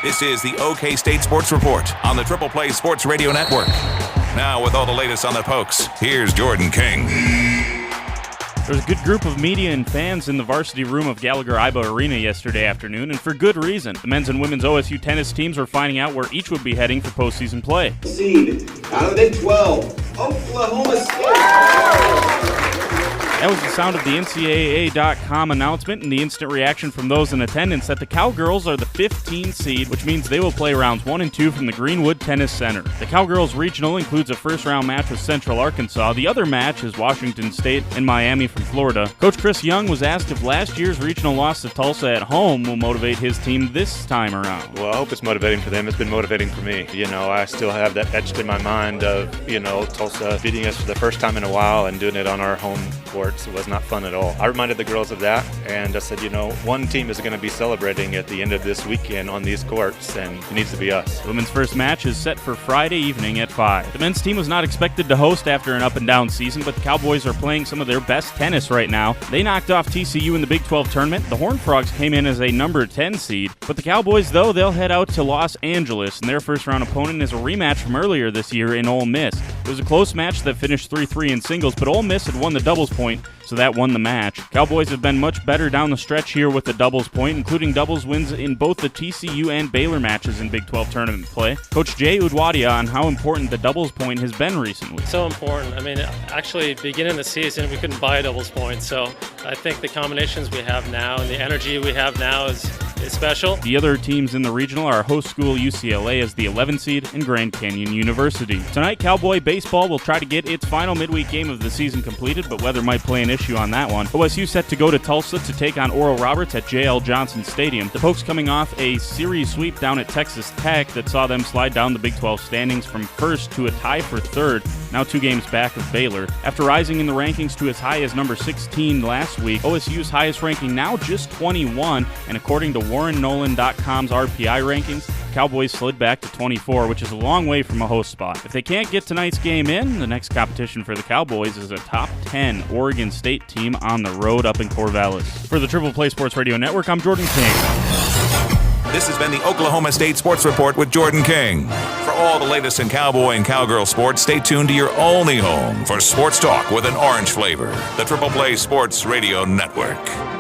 This is the OkState Sports Report on the Triple Play Sports Radio Network. Now, with all the latest on the Pokes, here's Jordan King. There was a good group of media and fans in the varsity room of Gallagher-Iba Arena yesterday afternoon, and for good reason. The men's and women's OSU tennis teams were finding out where each would be heading for postseason play. Seed out of the Big 12, Oklahoma State. That was the sound of the NCAA.com announcement and the instant reaction from those in attendance that the Cowgirls are the 15 seed, which means they will play rounds 1 and 2 from the Greenwood Tennis Center. The Cowgirls Regional includes a first-round match with Central Arkansas. The other match is Washington State and Miami from Florida. Coach Chris Young was asked if last year's regional loss to Tulsa at home will motivate his team this time around. Well, I hope it's motivating for them. It's been motivating for me. I still have that etched in my mind of, Tulsa beating us for the first time in a while and doing it on our home court. It was not fun at all. I reminded the girls of that, and I said, one team is going to be celebrating at the end of this weekend on these courts, and it needs to be us. The women's first match is set for Friday evening at 5. The men's team was not expected to host after an up-and-down season, but the Cowboys are playing some of their best tennis right now. They knocked off TCU in the Big 12 tournament. The Horned Frogs came in as a number 10 seed, but the Cowboys, though, they'll head out to Los Angeles, and their first-round opponent is a rematch from earlier this year in Ole Miss. It was a close match that finished 3-3 in singles, but Ole Miss had won the doubles point, so that won the match. Cowboys have been much better down the stretch here with the doubles point, including doubles wins in both the TCU and Baylor matches in Big 12 tournament play. Coach Jay Udwadia on how important the doubles point has been recently. So important. Actually, beginning the season, we couldn't buy a doubles point, so I think the combinations we have now and the energy we have now is special. The other teams in the regional are host school UCLA as the 11 seed and Grand Canyon University. Tonight, Cowboy baseball will try to get its final midweek game of the season completed, but weather might play an issue on that one. OSU set to go to Tulsa to take on Oral Roberts at J.L. Johnson Stadium. The Pokes coming off a series sweep down at Texas Tech that saw them slide down the Big 12 standings from first to a tie for third, now 2 games back of Baylor. After rising in the rankings to as high as number 16 last week, OSU's highest ranking now just 21, and according to WarrenNolan.com's RPI rankings, Cowboys slid back to 24, which is a long way from a host spot. If they can't get tonight's game in, the next competition for the Cowboys is a top 10 Oregon State team on the road up in Corvallis. For the Triple Play Sports Radio Network, I'm Jordan King. This has been the Oklahoma State Sports Report with Jordan King. For all the latest in cowboy and cowgirl sports, stay tuned to your only home for sports talk with an orange flavor, the Triple Play Sports Radio Network.